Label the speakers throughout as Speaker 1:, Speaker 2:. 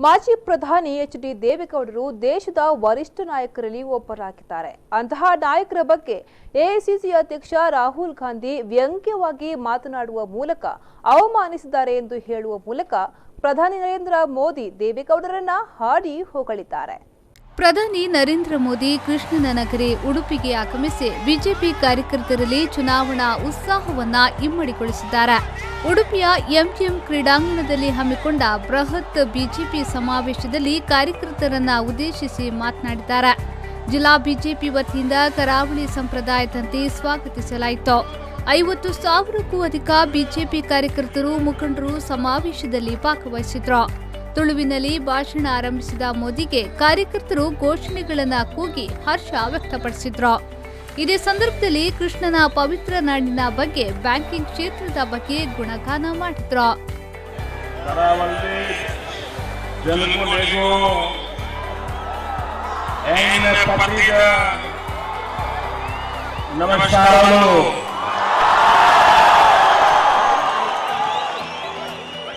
Speaker 1: ಮಾಜಿ ಪ್ರಧಾನಿ ಎಚ್.ಡಿ. ದೇವೇಗೌಡರು ದೇಶದ ವರಿಷ್ಠ ನಾಯಕರಲ್ಲಿ ಒಬ್ಬರಾಗಿದ್ದಾರೆ. ಅಂತಹ ನಾಯಕರ ಬಗ್ಗೆ ಎಐಸಿಸಿ ಅಧ್ಯಕ್ಷ ರಾಹುಲ್ ಗಾಂಧಿ ವ್ಯಂಗ್ಯವಾಗಿ ಮಾತನಾಡುವ ಮೂಲಕ ಅವಮಾನಿಸಿದ್ದಾರೆ ಎಂದು ಹೇಳುವ ಮೂಲಕ ಪ್ರಧಾನಿ ನರೇಂದ್ರ ಮೋದಿ ದೇವೇಗೌಡರನ್ನ ಹಾಡಿ ಹೊಗಳಿದ್ದಾರೆ.
Speaker 2: ಪ್ರಧಾನಿ ನರೇಂದ್ರ ಮೋದಿ ಕೃಷ್ಣನ ನಗರಿ ಉಡುಪಿಗೆ ಆಗಮಿಸಿ ಬಿಜೆಪಿ ಕಾರ್ಯಕರ್ತರಲ್ಲಿ ಚುನಾವಣಾ ಉತ್ಸಾಹವನ್ನ ಇಮ್ಮಡಿಗೊಳಿಸಿದ್ದಾರೆ. ಉಡುಪಿಯ ಎಂಜಿಎಂ ಕ್ರೀಡಾಂಗಣದಲ್ಲಿ ಹಮ್ಮಿಕೊಂಡ ಬೃಹತ್ ಬಿಜೆಪಿ ಸಮಾವೇಶದಲ್ಲಿ ಕಾರ್ಯಕರ್ತರನ್ನ ಉದ್ದೇಶಿಸಿ ಮಾತನಾಡಿದ್ದಾರೆ. ಜಿಲ್ಲಾ ಬಿಜೆಪಿ ವತಿಯಿಂದ ಕರಾವಳಿ ಸಂಪ್ರದಾಯದಂತೆ ಸ್ವಾಗತಿಸಲಾಯಿತು. 50,000ಕ್ಕೂ ಅಧಿಕ ಬಿಜೆಪಿ ಕಾರ್ಯಕರ್ತರು ಮುಖಂಡರು ಸಮಾವೇಶದಲ್ಲಿ ಭಾಗವಹಿಸಿದ್ರು. ತುಳುವಿನಲ್ಲಿ ಭಾಷಣ ಆರಂಭಿಸಿದ ಮೋದಿಗೆ ಕಾರ್ಯಕರ್ತರು ಘೋಷಣೆಗಳನ್ನು ಕೂಗಿ ಹರ್ಷ ವ್ಯಕ್ತಪಡಿಸಿದ್ರು. ಇದೇ ಸಂದರ್ಭದಲ್ಲಿ ಕೃಷ್ಣನ ಪವಿತ್ರ ನಾಡಿನ ಬಗ್ಗೆ, ಬ್ಯಾಂಕಿಂಗ್ ಕ್ಷೇತ್ರದ ಬಗ್ಗೆ ಗುಣಗಾನ ಮಾಡಿದ್ರು.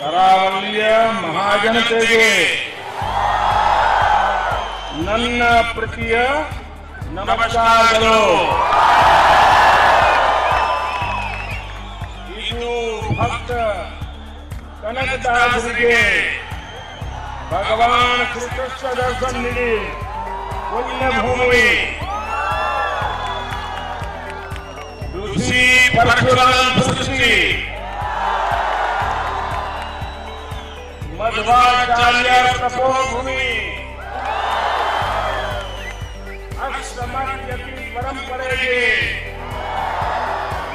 Speaker 3: ಕರಾವಳಿಯ ಮಹಾಜನತೆಗೆ ನನ್ನ ಪ್ರೀತಿಯ ನಮಸ್ಕಾರಗಳು. ಇದು ಭಕ್ತ ಕನಕದಾಸರಿಗೆ ಭಗವಾನ್ ಶ್ರೀಕೃಷ್ಣ ದರ್ಶನ ನೀಡಿ ಪುಣ್ಯ ಭೂಮಿ ಋಷಿ ಪರಶುರಾಮ ಸೃಷ್ಟಿ ಮಧ್ವಾಚಾರ್ಯ ತಪೋಭೂಮಿ ಅಷ್ಟಮರ್ಯತಿ ಪರಂಪರೆಗೆ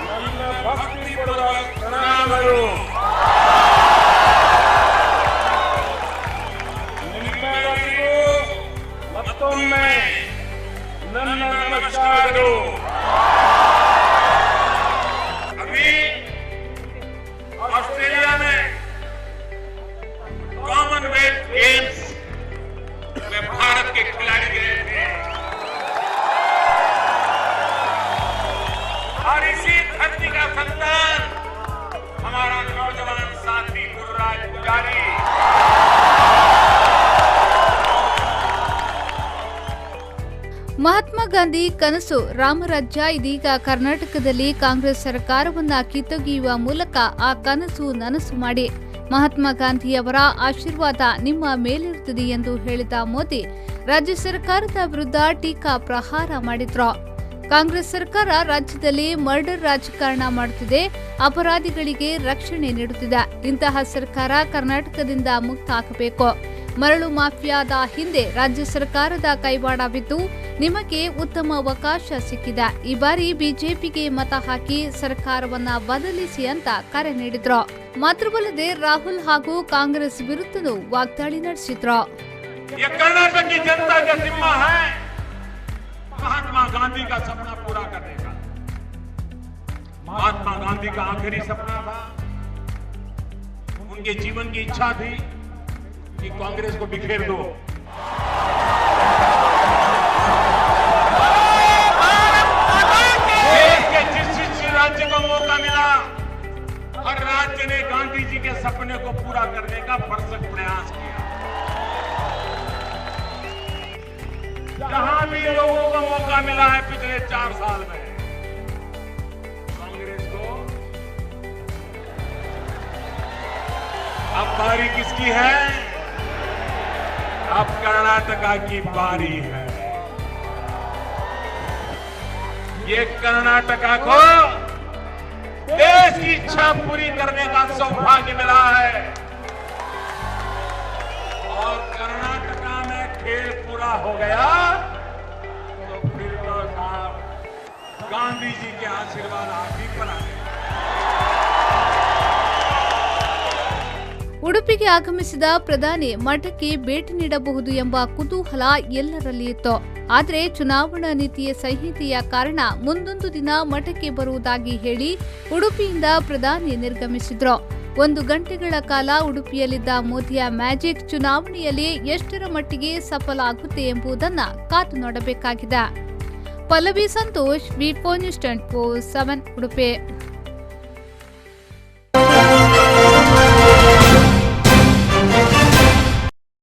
Speaker 3: ನನ್ನ ಭಕ್ತಿ ಕೊಡುವ ಪ್ರಣಾಮಗಳು. ನಿಮ್ಮೆಲ್ಲರಿಗೂ ಮತ್ತೊಮ್ಮೆ ನನ್ನ ನಮಸ್ಕಾರಗಳು. अभी ऑस्ट्रेलिया में कॉमनवेल्थ गेम्स में भारत के खिलाड़ी गए थे और इसी धरती का संतान हमारा नौजवान साथी गुरुराज पुजारी
Speaker 2: ಮಹಾತ್ಮ ಗಾಂಧಿ ಕನಸು ರಾಮರಾಜ್ಯ ಇದೀಗ ಕರ್ನಾಟಕದಲ್ಲಿ ಕಾಂಗ್ರೆಸ್ ಸರ್ಕಾರವನ್ನ ಕಿತ್ತೊಗೆಯುವ ಮೂಲಕ ಆ ಕನಸು ನನಸು ಮಾಡಿ ಮಹಾತ್ಮ ಗಾಂಧಿಯವರ ಆಶೀರ್ವಾದ ನಿಮ್ಮ ಮೇಲಿರುತ್ತದೆ ಎಂದು ಹೇಳಿದ ಮೋದಿ ರಾಜ್ಯ ಸರ್ಕಾರದ ವಿರುದ್ಧ ಟೀಕಾ ಪ್ರಹಾರ ಮಾಡಿದ್ರು. ಕಾಂಗ್ರೆಸ್ ಸರ್ಕಾರ ರಾಜ್ಯದಲ್ಲಿ ಮರ್ಡರ್ ರಾಜಕಾರಣ ಮಾಡುತ್ತಿದೆ, ಅಪರಾಧಿಗಳಿಗೆ ರಕ್ಷಣೆ ನೀಡುತ್ತಿದೆ. ಇಂತಹ ಸರ್ಕಾರ ಕರ್ನಾಟಕದಿಂದ ಮುಕ್ತ ಆಗಬೇಕು. ಮರಳು ಮಾಫಿಯಾದ ಹಿಂದೆ ರಾಜ್ಯ ಸರ್ಕಾರದ ಕೈವಾಡವಿದ್ದು ನಿಮಗೆ ಉತ್ತಮ ಅವಕಾಶ ಸಿಕ್ಕಿದೆ. ಈ ಬಾರಿ ಬಿಜೆಪಿಗೆ ಮತ ಹಾಕಿ ಸರ್ಕಾರವನ್ನ ಬದಲಿಸಿ ಅಂತ ಕರೆ ನೀಡಿದ್ರು. ಮಾತ್ರವಲ್ಲದೆ ರಾಹುಲ್ ಹಾಗೂ ಕಾಂಗ್ರೆಸ್ ವಿರುದ್ಧನೂ ವಾಗ್ದಾಳಿ ನಡೆಸಿದ್ರು.
Speaker 3: कर्नाटक की जनता का जिम्मा है महात्मा गांधी का सपना पूरा करने का. महात्मा गांधी का आखिरी सपना था, उनके जीवन की इच्छा थी कि कांग्रेस को बिखेर दो. देश के जिस राज्य को मौका मिला हर राज्य ने गांधी जी के सपने को पूरा करने का भरसक प्रयास किया. जहां भी लोगों को मौका मिला है पिछले 4 साल में कांग्रेस को अब बारी किसकी है? अब कर्नाटका की बारी है. ये कर्नाटका को देश की इच्छा पूरी करने का सौभाग्य मिला है और कर्नाटका में खेल पूरा हो गया तो फिर तो साहब गांधी जी के आशीर्वाद आप ही पर आए.
Speaker 2: ಉಡುಪಿಗೆ ಆಗಮಿಸಿದ ಪ್ರಧಾನಿ ಮಠಕ್ಕೆ ಭೇಟಿ ನೀಡಬಹುದು ಎಂಬ ಕುತೂಹಲ ಎಲ್ಲರಲ್ಲಿ ಇತ್ತು. ಆದರೆ ಚುನಾವಣಾ ನೀತಿಯ ಸಂಹಿತೆಯ ಕಾರಣ ಮುಂದೊಂದು ದಿನ ಮಠಕ್ಕೆ ಬರುವುದಾಗಿ ಹೇಳಿ ಉಡುಪಿಯಿಂದ ಪ್ರಧಾನಿ ನಿರ್ಗಮಿಸಿದ್ರು. 1 ಗಂಟೆಗಳ ಕಾಲ ಉಡುಪಿಯಲ್ಲಿದ್ದ ಮೋದಿಯ ಮ್ಯಾಜಿಕ್ ಚುನಾವಣೆಯಲ್ಲಿ ಎಷ್ಟರ ಮಟ್ಟಿಗೆ ಸಫಲ ಆಗುತ್ತೆ ಎಂಬುದನ್ನು ಕಾದು ನೋಡಬೇಕಾಗಿದೆ. ಪಲ್ಲವಿ ಸಂತೋಷ್, ವಿ4 ನ್ಯೂಸ್ 24/7 ಉಡುಪಿ.